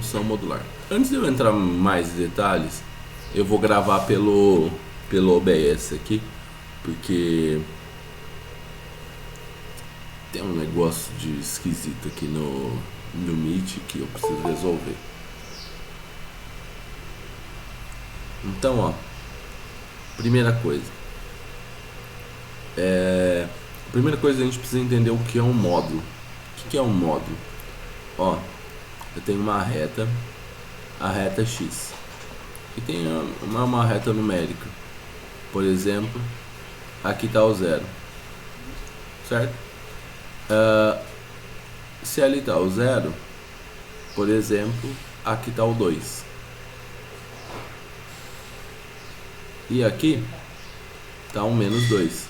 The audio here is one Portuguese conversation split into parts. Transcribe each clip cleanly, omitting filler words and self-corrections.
função modular. Antes de eu entrar mais em detalhes, eu vou gravar pelo OBS aqui, porque tem um negócio de esquisito aqui no Meet que eu preciso resolver. Então, ó, primeira coisa, a gente precisa entender o que é um módulo. O que é um módulo? Ó, eu tenho uma reta, a reta x, e tem uma reta numérica. Por exemplo, aqui está o 0, certo? Se ali está o 0, por exemplo, aqui está o 2. E aqui está um menos 2.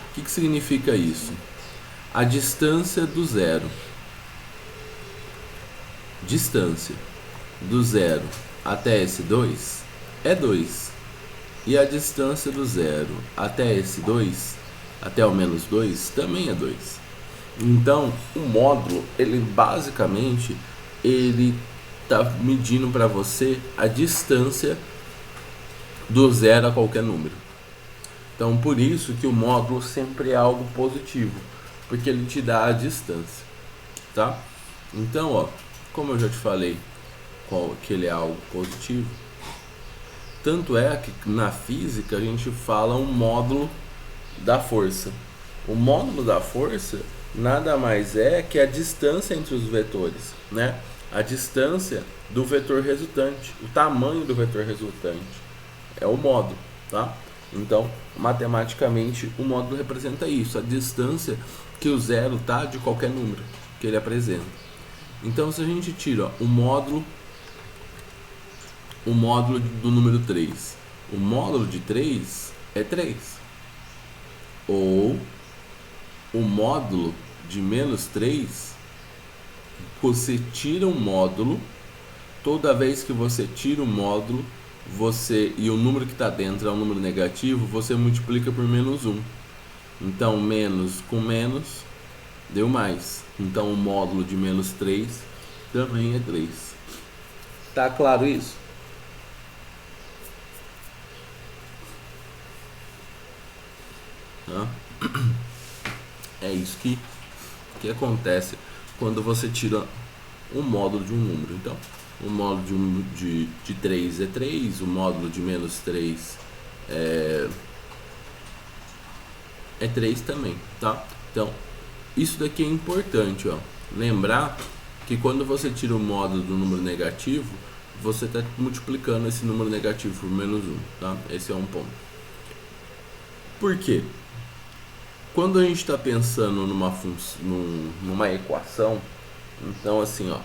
O que significa isso? A distância do 0. Distância do 0 até esse 2 é 2. E a distância do 0 até esse 2, até o menos 2, também é 2. Então, o módulo, ele basicamente, ele está medindo para você a distância do 0 a qualquer número. Então, por isso que o módulo sempre é algo positivo, porque ele te dá a distância, tá? Então, ó, como eu já te falei que ele é algo positivo, tanto é que na física a gente fala um módulo da força. O módulo da força nada mais é que a distância entre os vetores, né? A distância do vetor resultante, o tamanho do vetor resultante é o módulo, tá? Então, matematicamente, o módulo representa isso, a distância que o 0 tá de qualquer número que ele apresenta. Então, se a gente tira ó, o módulo do número 3, o módulo de 3 é 3. Ou o módulo de menos 3, você tira um módulo, toda vez que você tira um módulo, e o número que está dentro é um número negativo, você multiplica por menos 1. Então, menos com menos deu mais. Então, o módulo de menos 3 também é 3. Tá claro isso? É isso que acontece quando você tira um módulo de um número. Então, o módulo de 3 é 3, o módulo de menos 3 é 3 também, tá? Então, isso daqui é importante, ó. Lembrar que quando você tira o módulo do número negativo, você está multiplicando esse número negativo por menos 1, tá? Esse é um ponto. Por quê? Quando a gente está pensando numa equação, então assim, ó,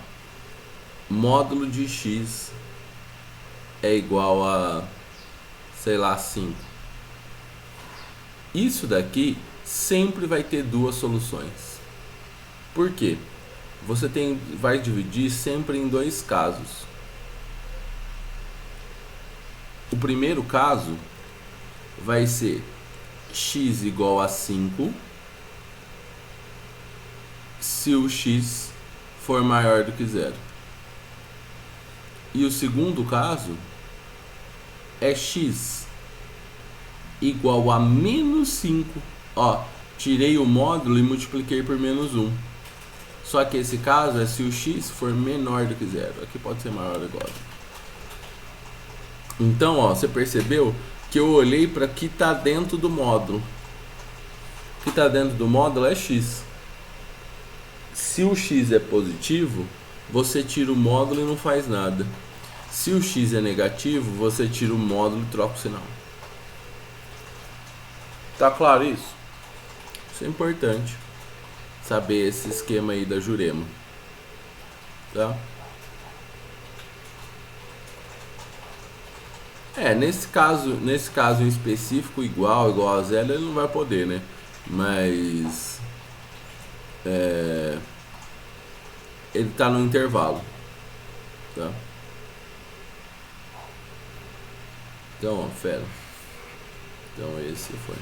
módulo de x é igual a, sei lá, 5. Isso daqui sempre vai ter duas soluções. Por quê? Você vai dividir sempre em dois casos. O primeiro caso vai ser x igual a 5 se o x for maior do que 0. E o segundo caso é x igual a menos 5. Ó, tirei o módulo e multipliquei por menos 1. Só que esse caso é se o x for menor do que 0. Aqui pode ser maior ou igual. Então, ó, você percebeu que eu olhei para o que está dentro do módulo. O que está dentro do módulo é x. Se o x é positivo, você tira o módulo e não faz nada. Se o x é negativo, você tira o módulo e troca o sinal. Tá claro isso? Isso é importante. Saber esse esquema aí da Jurema. Tá? Nesse caso em específico, igual a 0, ele não vai poder, né? Mas ele tá no intervalo, tá? Então, ó, fera. Então esse foi.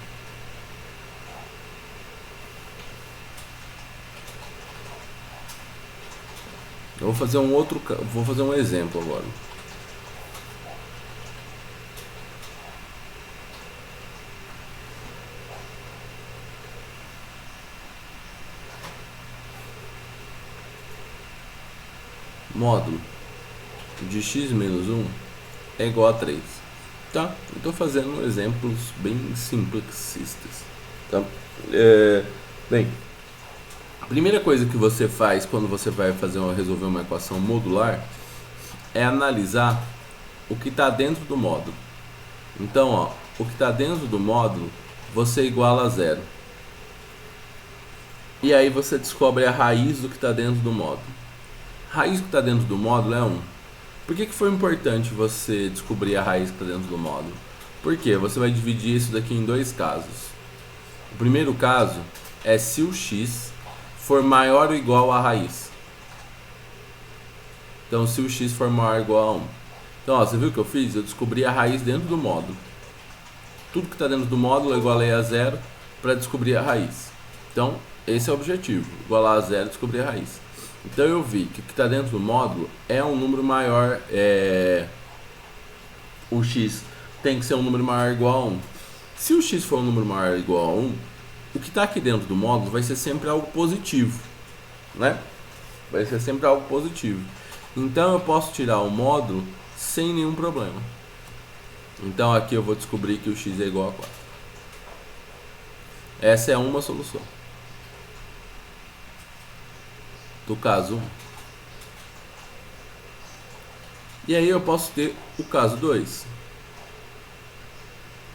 Eu vou fazer vou fazer um exemplo agora. Módulo de x menos 1 é igual a 3. Tá? Eu estou fazendo exemplos bem simplicistas. Tá? Bem, a primeira coisa que você faz quando você vai resolver uma equação modular é analisar o que está dentro do módulo. Então, ó, o que está dentro do módulo você iguala a zero. E aí você descobre a raiz do que está dentro do módulo. A raiz que está dentro do módulo é 1. Por que foi importante você descobrir a raiz que está dentro do módulo? Porque você vai dividir isso daqui em dois casos. O primeiro caso é se o x for maior ou igual à raiz. Então, se o x for maior ou igual a 1. Então, ó, você viu o que eu fiz? Eu descobri a raiz dentro do módulo. Tudo que está dentro do módulo eu igualei a zero para descobrir a raiz. Então, esse é o objetivo. Igualar a zero e descobrir a raiz. Então eu vi que o que está dentro do módulo é um número maior, o x tem que ser um número maior ou igual a 1. Se o x for um número maior ou igual a 1, o que está aqui dentro do módulo vai ser sempre algo positivo, né? Vai ser sempre algo positivo. Então eu posso tirar o módulo sem nenhum problema. Então aqui eu vou descobrir que o x é igual a 4. Essa é uma solução do caso 1. E aí eu posso ter o caso 2.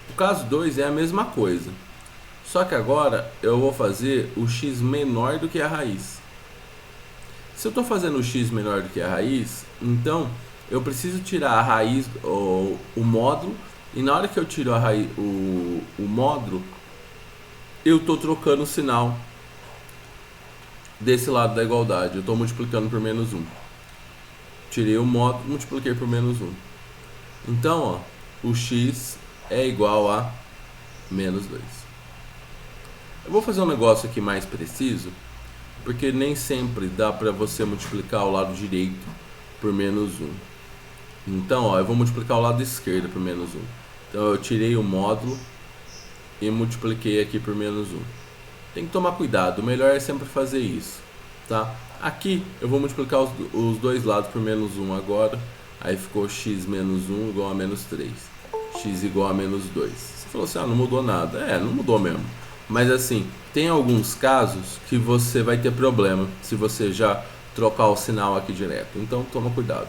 O caso 2 é a mesma coisa, só que agora eu vou fazer o x menor do que a raiz. Se eu estou fazendo o x menor do que a raiz, então eu preciso tirar a raiz, o módulo, e na hora que eu tiro a raiz, o módulo, eu estou trocando o sinal desse lado da igualdade. Eu estou multiplicando por menos 1. Tirei o módulo, multipliquei por menos 1. Então, ó, o x é igual a menos 2. Eu vou fazer um negócio aqui mais preciso, porque nem sempre dá para você multiplicar o lado direito por menos 1. Então, ó, eu vou multiplicar o lado esquerdo por menos 1. Então, eu tirei o módulo e multipliquei aqui por menos 1. Tem que tomar cuidado, o melhor é sempre fazer isso, tá? Aqui eu vou multiplicar os dois lados por menos 1 agora. Aí ficou x menos 1 igual a menos 3. X igual a menos 2. Você falou assim, não mudou nada. Não mudou mesmo. Mas assim, tem alguns casos que você vai ter problema se você já trocar o sinal aqui direto. Então toma cuidado.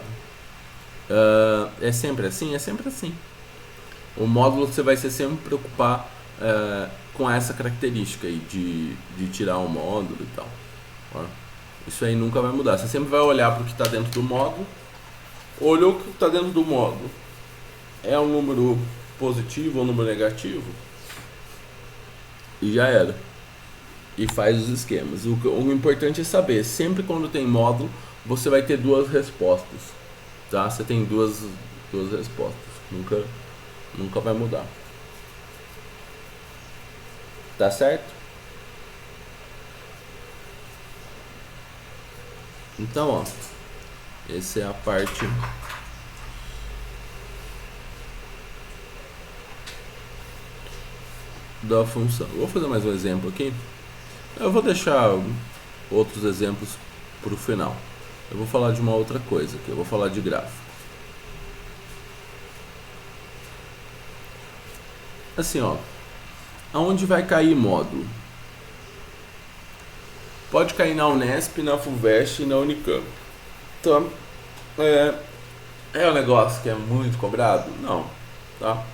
É sempre assim? É sempre assim. O módulo você vai sempre preocupar com essa característica aí de tirar o módulo e tal. Ó, isso aí nunca vai mudar. Você sempre vai olhar para o que está dentro do módulo. Olhou o que está dentro do módulo. É um número positivo ou um número negativo? E já era. E faz os esquemas. O importante é saber, sempre quando tem módulo, você vai ter duas respostas. Tá? Você tem duas respostas. Nunca vai mudar. Tá certo? Então, ó, essa é a parte da função. Vou fazer mais um exemplo aqui. Eu vou deixar outros exemplos para o final. Eu vou falar de uma outra coisa aqui. Eu vou falar de gráfico. Assim, ó, aonde vai cair módulo? Pode cair na Unesp, na FUVEST e na Unicamp. Então, é um negócio que é muito cobrado? Não, tá?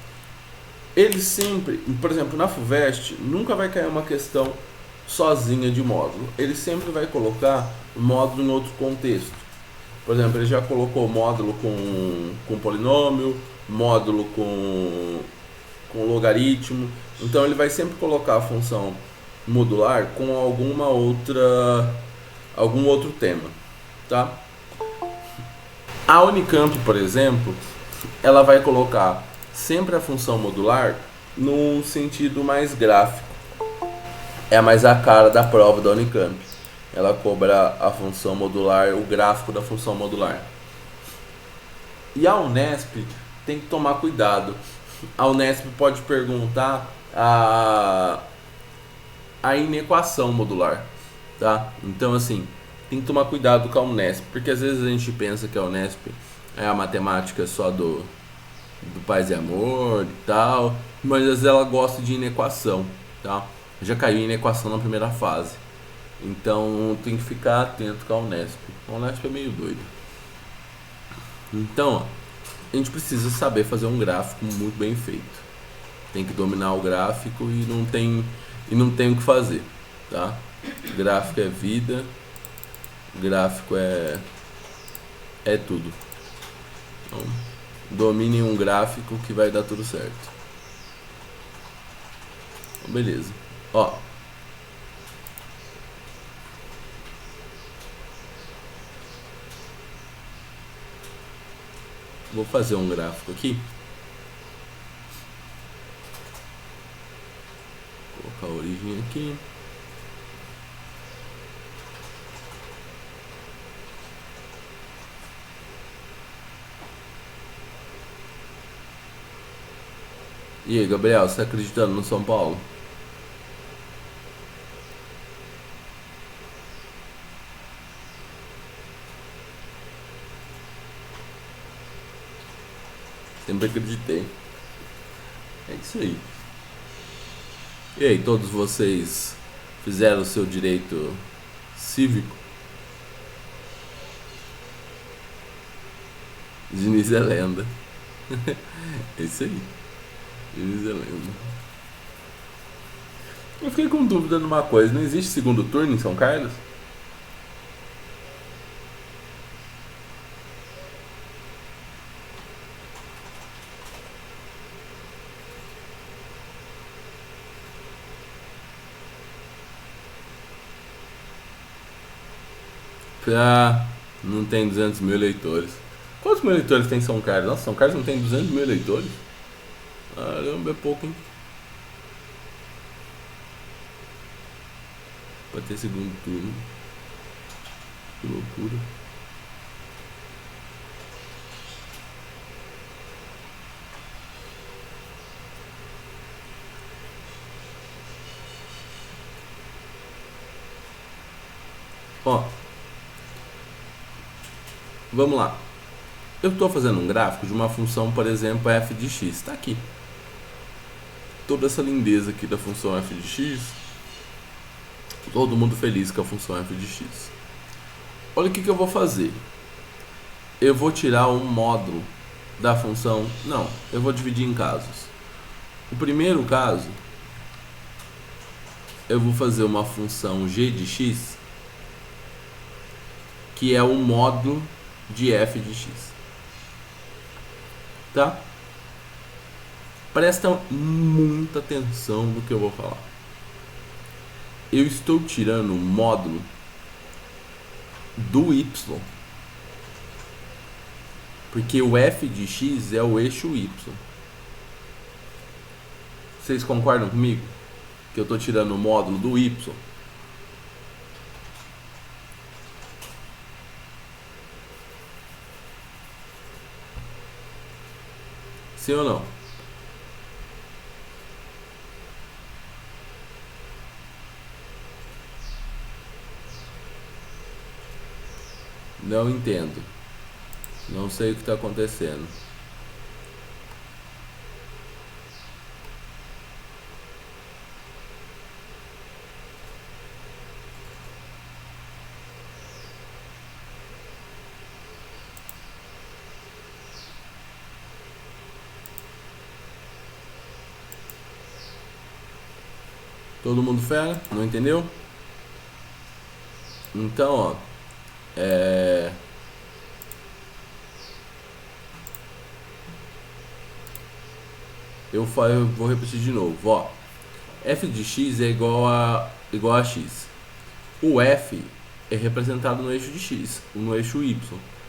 Ele sempre, por exemplo, na FUVEST, nunca vai cair uma questão sozinha de módulo. Ele sempre vai colocar o módulo em outro contexto. Por exemplo, ele já colocou módulo com polinômio, módulo com logaritmo. Então ele vai sempre colocar a função modular com algum outro tema, tá? A Unicamp, por exemplo, ela vai colocar sempre a função modular num sentido mais gráfico. É mais a cara da prova da Unicamp. ela cobra a função modular, o gráfico da função modular. E a Unesp tem que tomar cuidado. A Unesp pode perguntar a inequação modular, tá? Então assim, tem que tomar cuidado com a Unesp, porque às vezes a gente pensa que a Unesp é a matemática só do paz e amor e tal, mas às vezes ela gosta de inequação, tá? Já caiu em inequação na primeira fase, então tem que ficar atento com a Unesp. A Unesp é meio doida. Então, ó, a gente precisa saber fazer um gráfico muito bem feito. Tem que dominar o gráfico e não tem o que fazer, tá? Gráfico é vida, gráfico é tudo. Então, domine um gráfico que vai dar tudo certo. Então, beleza. Ó, vou fazer um gráfico aqui. Vou colocar a origem aqui. E aí, Gabriel, você tá acreditando no São Paulo? Sempre acreditei. É isso aí. E aí, todos vocês fizeram o seu direito cívico? Diniz é lenda. É isso aí. Diniz é lenda. Eu fiquei com dúvida numa coisa. Não existe segundo turno em São Carlos? Ah, não tem 200 mil eleitores. Quantos mil eleitores tem São Carlos? Nossa, São Carlos não tem 200 mil eleitores? Caramba, é pouco, hein? Pra ter segundo turno. Que loucura. Ó, vamos lá. Eu estou fazendo um gráfico de uma função, por exemplo, f de x. Está aqui. Toda essa lindeza aqui da função f de x. Todo mundo feliz com a função f de x. Olha o que eu vou fazer. Eu vou tirar um módulo da função. Não, eu vou dividir em casos. O primeiro caso, eu vou fazer uma função g de x, que é o módulo de f de x. Tá? Presta muita atenção no que eu vou falar. Eu estou tirando o módulo do y, porque o f de x é o eixo y. Vocês concordam comigo? Que eu estou tirando o módulo do y? Sim ou não? Não entendo. Não sei o que está acontecendo. Todo mundo fera? Não entendeu? Então, ó, eu vou repetir de novo, ó. F de x é igual a x. O f é representado no eixo de x, no eixo y.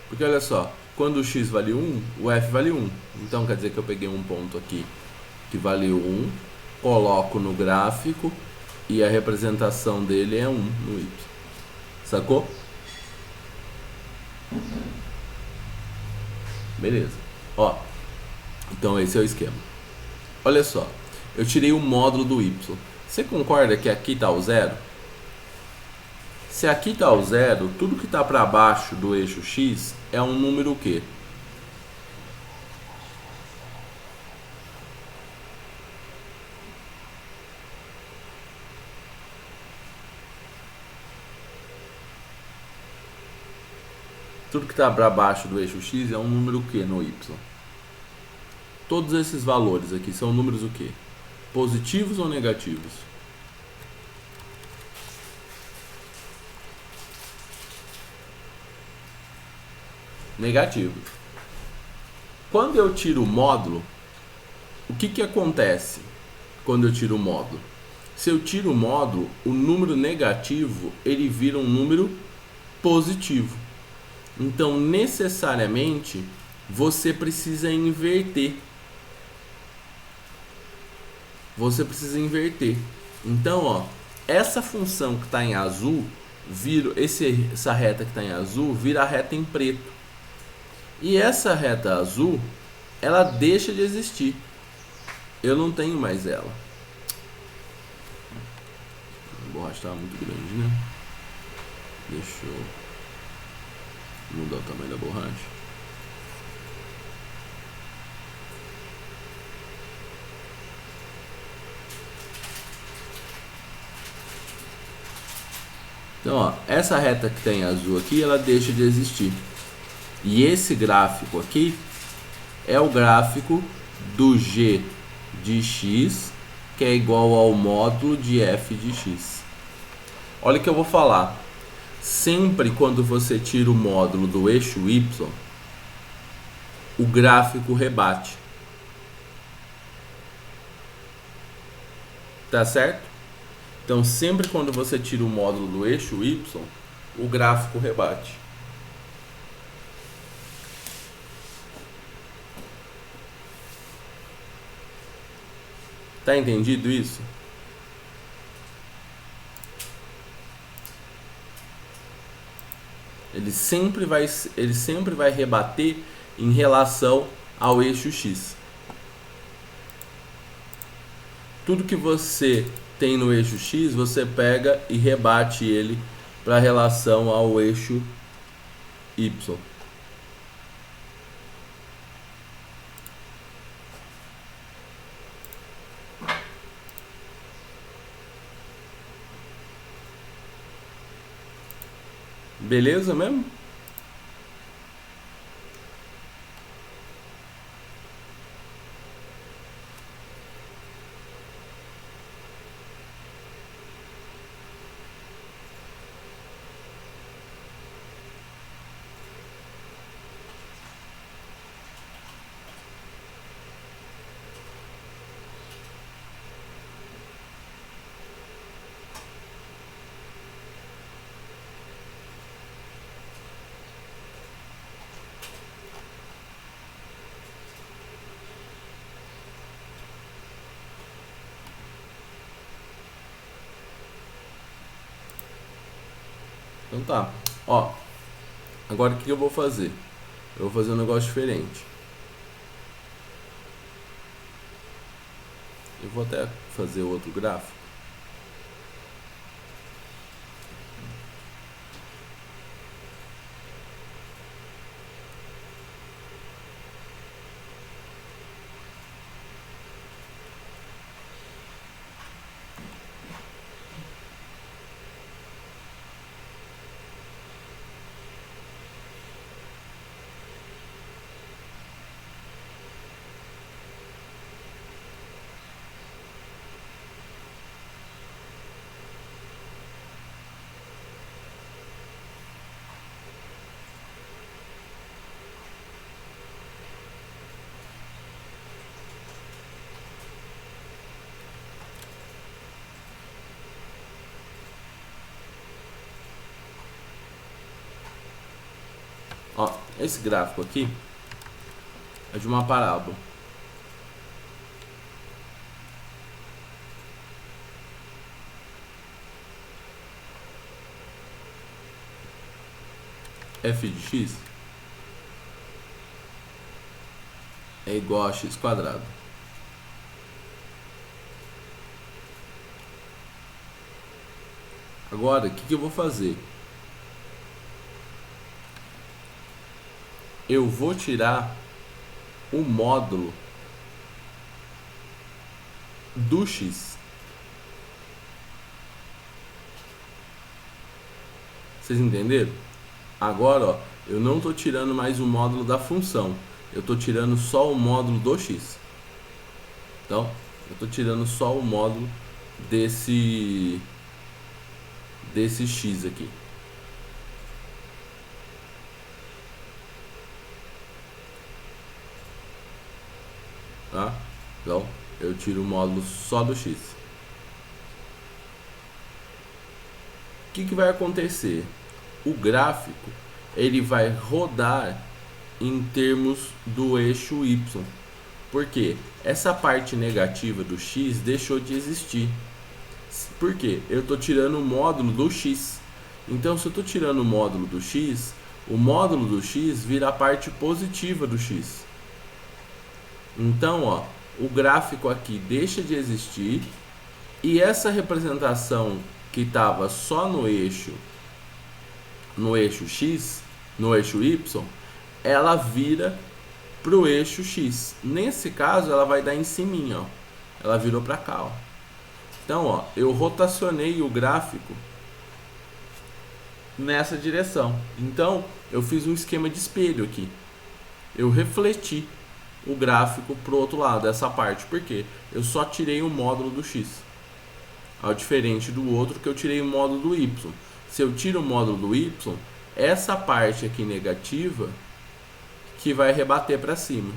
Porque olha só, quando o x vale 1, o f vale 1. Então quer dizer que eu peguei um ponto aqui que vale 1, coloco no gráfico e a representação dele é 1 no y. Sacou? Beleza. Ó, então esse é o esquema. Olha só, eu tirei o módulo do y. Você concorda que aqui está o zero? Se aqui está o zero, tudo que está para baixo do eixo x é um número o quê? Tudo que está para baixo do eixo x é um número o quê no y? Todos esses valores aqui são números o quê? Positivos ou negativos? Negativos. Quando eu tiro o módulo, o que acontece quando eu tiro o módulo? Se eu tiro o módulo, o número negativo ele vira um número positivo. Então, necessariamente, você precisa inverter. Você precisa inverter. Então, ó, essa função que está em azul, essa reta que está em azul, vira a reta em preto. E essa reta azul, ela deixa de existir. Eu não tenho mais ela. A borracha está muito grande, né? Deixa eu mudar o tamanho da borracha. Então, ó, essa reta que tem azul aqui, ela deixa de existir. E esse gráfico aqui é o gráfico do g de x, que é igual ao módulo de f de x. Olha o que eu vou falar. Sempre quando você tira o módulo do eixo y, o gráfico rebate. Tá certo? Então, sempre quando você tira o módulo do eixo y, o gráfico rebate. Tá entendido isso? Ele sempre vai rebater em relação ao eixo x. Tudo que você tem no eixo x, você pega e rebate ele para relação ao eixo y. Beleza mesmo? Então tá. Ó, agora o que eu vou fazer? Eu vou fazer um negócio diferente. Eu vou até fazer outro gráfico. Ó, esse gráfico aqui é de uma parábola. f de x é igual a x quadrado. Agora, o que eu vou fazer? Eu vou tirar o módulo do x. Vocês entenderam? Agora, ó, eu não estou tirando mais o módulo da função. Eu estou tirando só o módulo do x. Então, eu estou tirando só o módulo desse x aqui. Tá? Então, eu tiro o módulo só do x. O que vai acontecer? O gráfico ele vai rodar em termos do eixo y. Porque essa parte negativa do x deixou de existir. Por quê? Eu estou tirando o módulo do x. Então, se eu estou tirando o módulo do x, o módulo do x vira a parte positiva do x. Então, ó, o gráfico aqui deixa de existir e essa representação que estava só no eixo x, no eixo y, ela vira pro eixo x. Nesse caso, ela vai dar em cima, ó. Ela virou para cá, ó. Então, ó, eu rotacionei o gráfico nessa direção. Então, eu fiz um esquema de espelho aqui. Eu refleti o gráfico pro outro lado, essa parte. Por quê? Eu só tirei o módulo do x. Ao diferente do outro que eu tirei o módulo do y. Se eu tiro o módulo do y, essa parte aqui negativa que vai rebater para cima.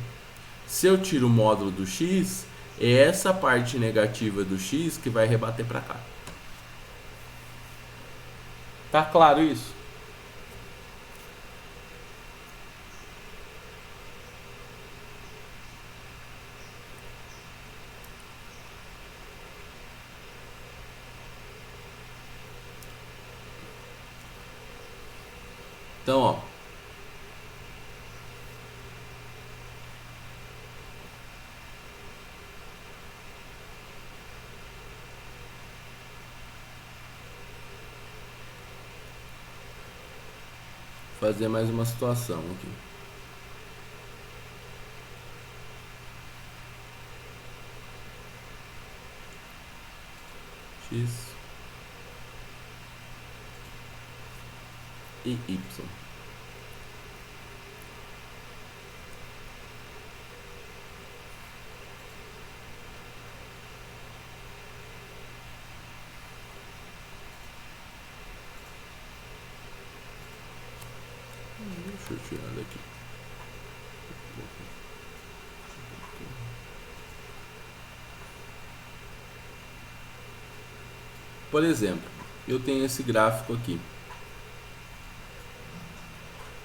Se eu tiro o módulo do x, é essa parte negativa do x que vai rebater para cá. Tá claro isso? Então, ó, fazer mais uma situação aqui. X e y. Deixa eu tirar daqui. Por exemplo, eu tenho esse gráfico aqui.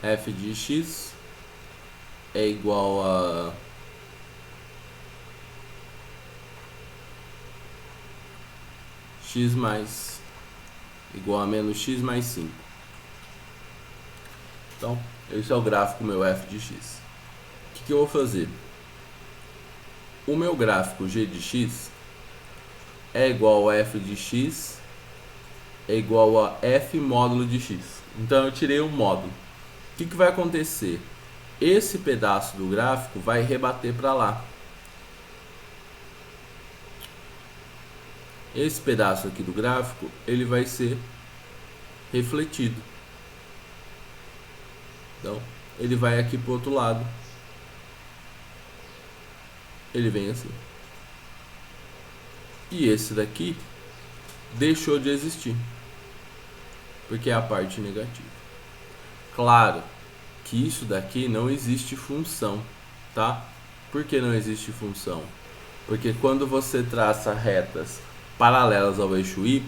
F de x é igual a x mais igual a menos x mais 5. Então, esse é o gráfico meu f de x. O que eu vou fazer? O meu gráfico g de x é igual a f de x é igual a f módulo de x. Então, eu tirei um módulo. O que vai acontecer? Esse pedaço do gráfico vai rebater para lá. Esse pedaço aqui do gráfico, ele vai ser refletido. Então, ele vai aqui para o outro lado. Ele vem assim. E esse daqui deixou de existir, porque é a parte negativa. Claro que isso daqui não existe função, tá? Por que não existe função? Porque quando você traça retas paralelas ao eixo y,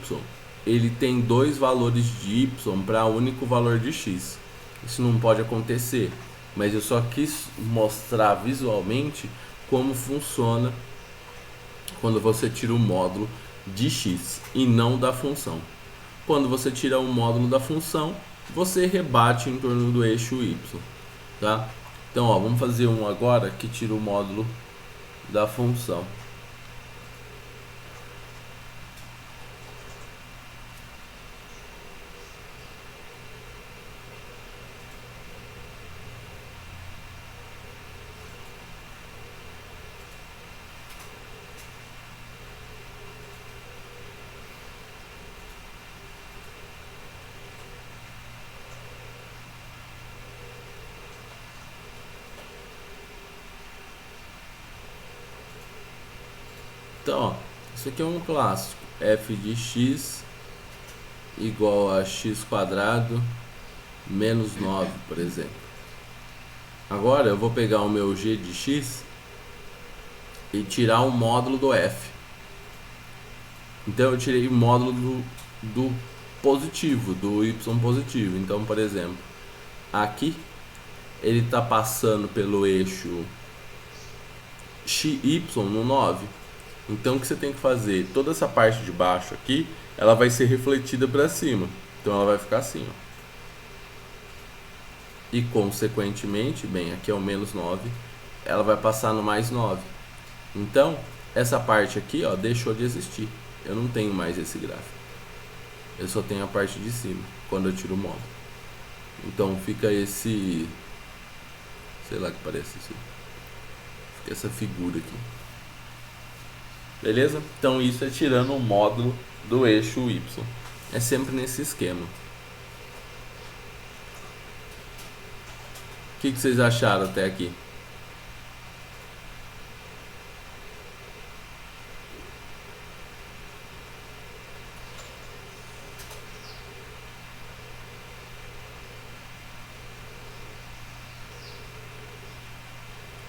ele tem dois valores de y para um único valor de x. Isso não pode acontecer, mas eu só quis mostrar visualmente como funciona quando você tira o módulo de x e não da função. Quando você tira o módulo da função, você rebate em torno do eixo y, tá? Então, ó, vamos fazer um agora que tira o módulo da função. Então, ó, isso aqui é um clássico. F de x igual a x quadrado menos 9, por exemplo. Agora eu vou pegar o meu g de x e tirar o módulo do f. Então eu tirei o módulo do positivo, do y positivo. Então, por exemplo, aqui ele está passando pelo eixo xy no 9. Então o que você tem que fazer? Toda essa parte de baixo aqui, ela vai ser refletida para cima. Então ela vai ficar assim, ó. E consequentemente, bem, aqui é o menos 9, ela vai passar no mais 9. Então, essa parte aqui, ó, deixou de existir. Eu não tenho mais esse gráfico. Eu só tenho a parte de cima, quando eu tiro o módulo. Então fica esse... sei lá que parece isso. Fica essa figura aqui. Beleza? Então isso é tirando o módulo do eixo y. É sempre nesse esquema. O que vocês acharam até aqui?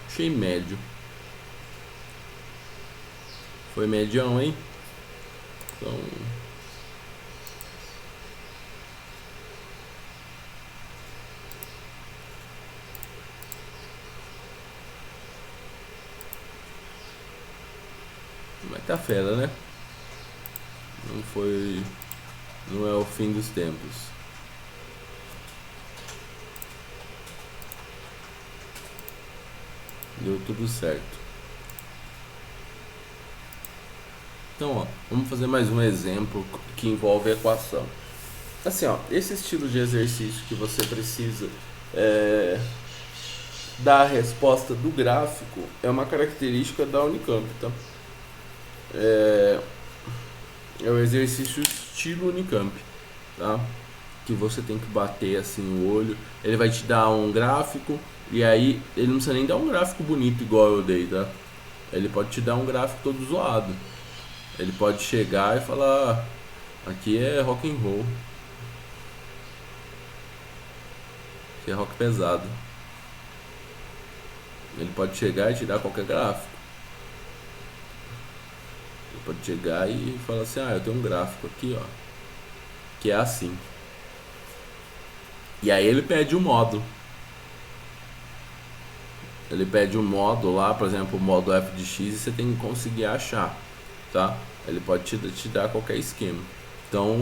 Achei médio. Foi medião, hein? Então... mas tá fera, né? Não foi... não é o fim dos tempos. Deu tudo certo. Então, ó, vamos fazer mais um exemplo que envolve a equação. Assim, ó, esse estilo de exercício que você precisa dar a resposta do gráfico é uma característica da Unicamp, tá? É o exercício estilo Unicamp, tá? Que você tem que bater assim o olho. Ele vai te dar um gráfico e aí ele não precisa nem dar um gráfico bonito igual eu dei, tá? Ele pode te dar um gráfico todo zoado. Ele pode chegar e falar: aqui é rock and roll, aqui é rock pesado. Ele pode chegar e te dar qualquer gráfico. Ele pode chegar e falar assim: ah, eu tenho um gráfico aqui, ó, que é assim. E aí ele pede um módulo. Ele pede um módulo lá, por exemplo, o módulo f de x, e você tem que conseguir achar, tá? Ele pode te dar qualquer esquema. Então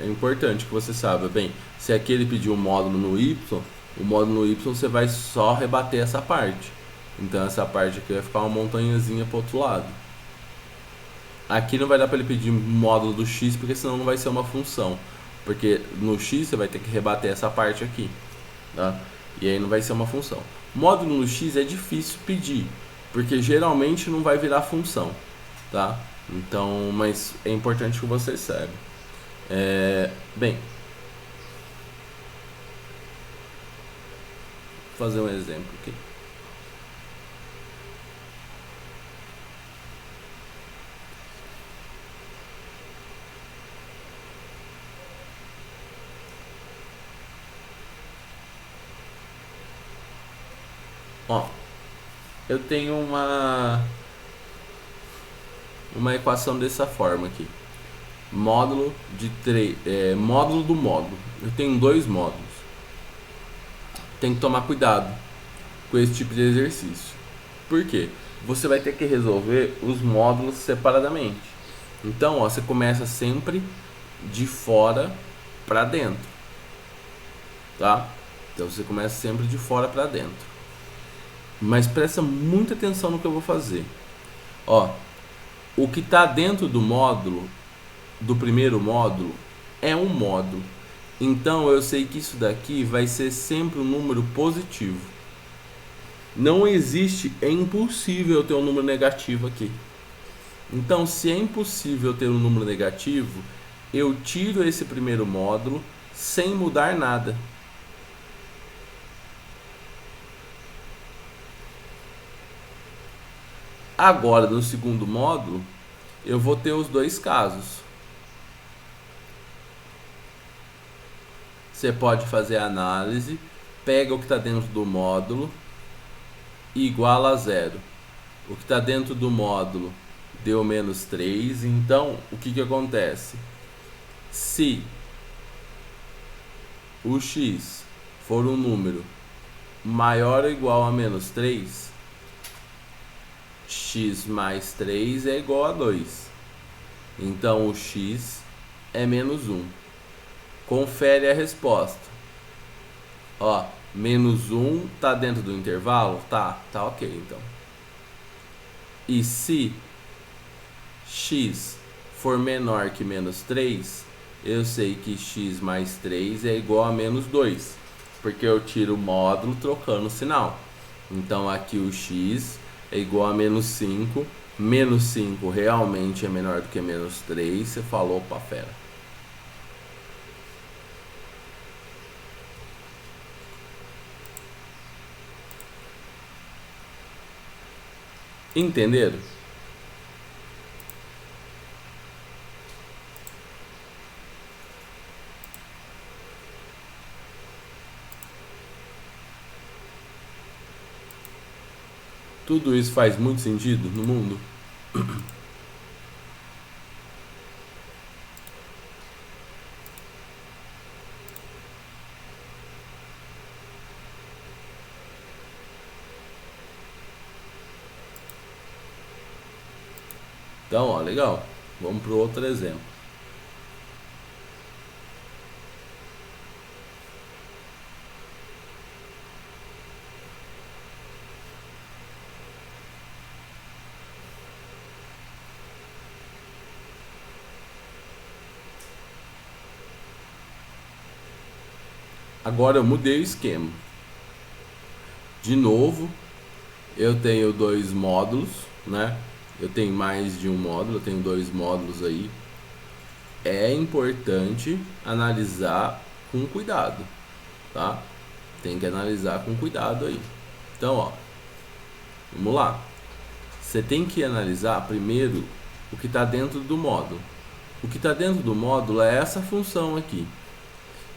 é importante que você saiba, bem, se aqui ele pediu um módulo no y, o módulo no y você vai só rebater essa parte. Então essa parte aqui vai ficar uma montanhazinha para o outro lado. Aqui não vai dar para ele pedir módulo do x, porque senão não vai ser uma função. Porque no x você vai ter que rebater essa parte aqui, tá? E aí não vai ser uma função. Módulo no x é difícil pedir, porque geralmente não vai virar função, tá? Então, mas é importante que você saiba. Bem, vou fazer um exemplo aqui. Ó, eu tenho uma equação dessa forma aqui. Módulo de módulo do módulo. Eu tenho dois módulos. Tem que tomar cuidado com esse tipo de exercício. Por quê? Você vai ter que resolver os módulos separadamente. Então, ó, você começa sempre de fora para dentro. tá? Então você começa sempre de fora para dentro. Mas presta muita atenção no que eu vou fazer. Ó, o que está dentro do módulo, do primeiro módulo, é um módulo. Então eu sei que isso daqui vai ser sempre um número positivo. Não existe, é impossível ter um número negativo aqui. Então, se é impossível ter um número negativo, eu tiro esse primeiro módulo sem mudar nada. Agora, no segundo módulo, eu vou ter os dois casos. Você pode fazer a análise, pega o que está dentro do módulo e iguala a zero. O que está dentro do módulo deu menos 3, então o que acontece? Se o x for um número maior ou igual a menos 3, x mais 3 é igual a 2. Então o x é menos 1. Confere a resposta. Ó, menos 1 tá dentro do intervalo? Tá ok então. E se x for menor que menos 3, eu sei que x mais 3 é igual a menos 2, porque eu tiro o módulo trocando o sinal. Então aqui o x é igual a menos 5, menos 5 realmente é menor do que menos 3, você falou, opa, fera. Entenderam? Tudo isso faz muito sentido no mundo? Então, ó, legal. Vamos para o outro exemplo. Agora eu mudei o esquema. De novo, eu tenho dois módulos, né? Eu tenho mais de um módulo, eu tenho dois módulos aí. É importante analisar com cuidado, tá? Tem que analisar com cuidado aí. Então, ó, vamos lá. Você tem que analisar primeiro o que está dentro do módulo. O que está dentro do módulo é essa função aqui.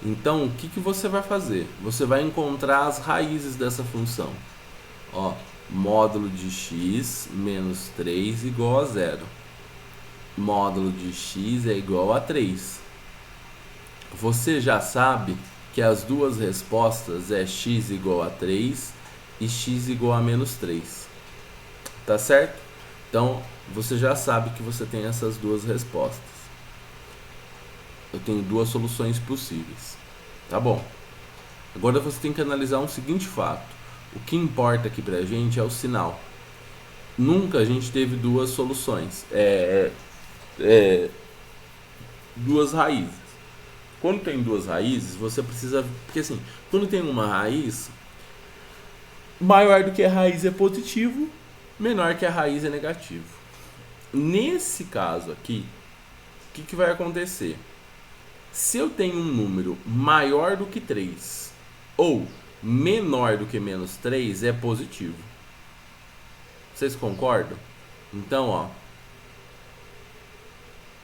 Então, o que você vai fazer? Você vai encontrar as raízes dessa função. Ó, módulo de x menos 3 igual a 0. Módulo de x é igual a 3. Você já sabe que as duas respostas é x igual a 3 e x igual a menos 3. Tá certo? Então, você já sabe que você tem essas duas respostas. Eu tenho duas soluções possíveis. Tá bom. Agora você tem que analisar um seguinte fato. O que importa aqui pra gente é o sinal. Nunca a gente teve duas soluções. Duas raízes. Quando tem duas raízes, você precisa... Porque assim, quando tem uma raiz, maior do que a raiz é positivo, menor que a raiz é negativo. Nesse caso aqui, o que vai acontecer? Se eu tenho um número maior do que 3 ou menor do que menos 3, é positivo. Vocês concordam? Então, ó,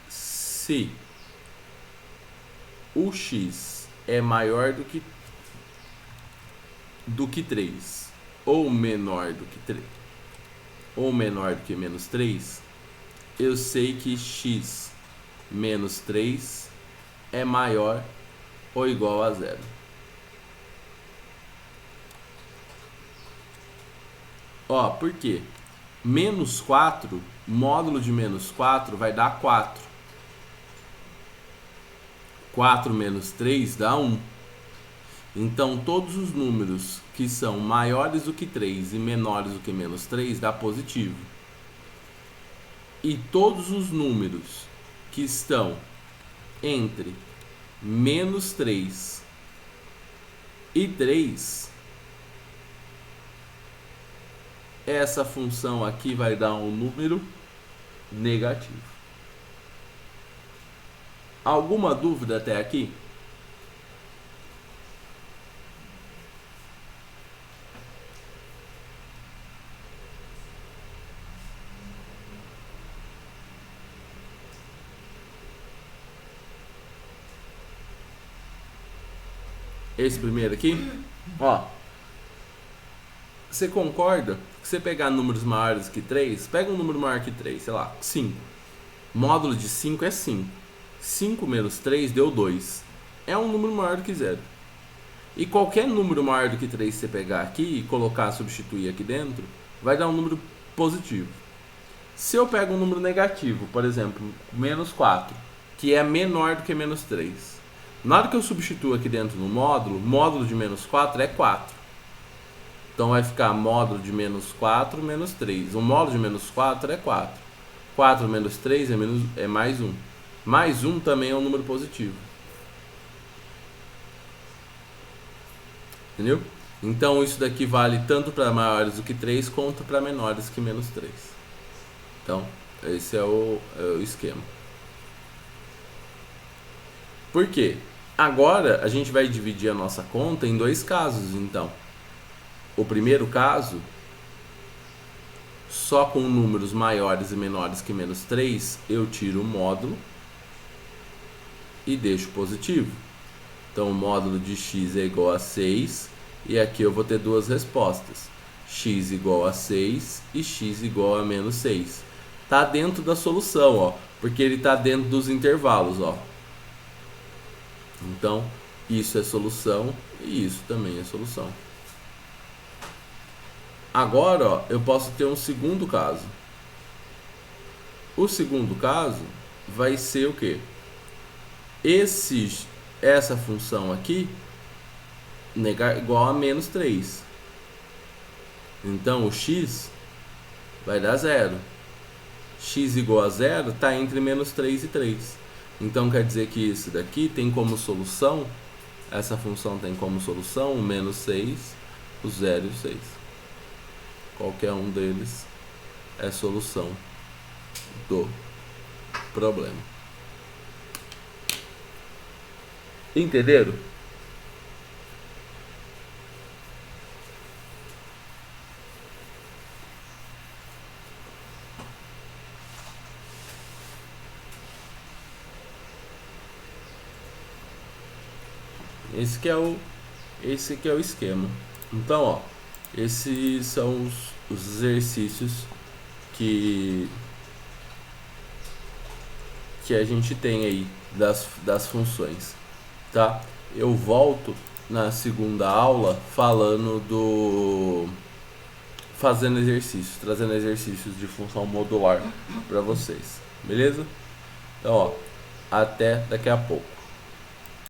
se o x é maior do que 3 ou menor do que 3 ou menor do que menos 3, eu sei que x menos 3 é maior ou igual a 0. Ó, por quê? Menos 4, módulo de menos 4 vai dar 4. 4 menos 3 dá 1. Então, todos os números que são maiores do que 3 e menores do que menos 3 dá positivo. E todos os números que estão entre menos 3 e 3, essa função aqui vai dar um número negativo. Alguma dúvida até aqui? Esse primeiro aqui, ó, você concorda que você pegar números maiores que 3, pega um número maior que 3, sei lá, 5. Módulo de 5 é 5. 5 menos 3 deu 2. É um número maior do que 0. E qualquer número maior do que 3 que você pegar aqui e colocar, substituir aqui dentro, vai dar um número positivo. Se eu pego um número negativo, por exemplo, menos 4, que é menor do que menos 3, na hora que eu substituo aqui dentro no módulo, módulo de menos 4 é 4. Então vai ficar módulo de menos 4 menos 3. O módulo de menos 4 é 4. 4 menos 3 é mais 1. Mais 1 também é um número positivo. Entendeu? Então isso daqui vale tanto para maiores do que 3 quanto para menores que menos 3. Então esse é o esquema. Por quê? Agora a gente vai dividir a nossa conta em dois casos, então. O primeiro caso, só com números maiores e menores que menos 3, eu tiro o módulo e deixo positivo. Então o módulo de x é igual a 6, e aqui eu vou ter duas respostas. X igual a 6 e x igual a menos 6. Está dentro da solução, ó, porque ele está dentro dos intervalos, ó. Então, isso é solução e isso também é solução. Agora, ó, eu posso ter um segundo caso. O segundo caso vai ser o quê? Essa função aqui igual a menos 3. Então, o x vai dar 0. X igual a 0 está entre menos 3 e 3. Então quer dizer que isso daqui tem como solução, essa função tem como solução o menos 6, o 0 e o 6. Qualquer um deles é solução do problema. Entenderam? Esse que é o esquema. Então, ó, esses são os exercícios que a gente tem aí das funções, tá? Eu volto na segunda aula fazendo exercícios, trazendo exercícios de função modular para vocês, beleza? Então, ó, até daqui a pouco.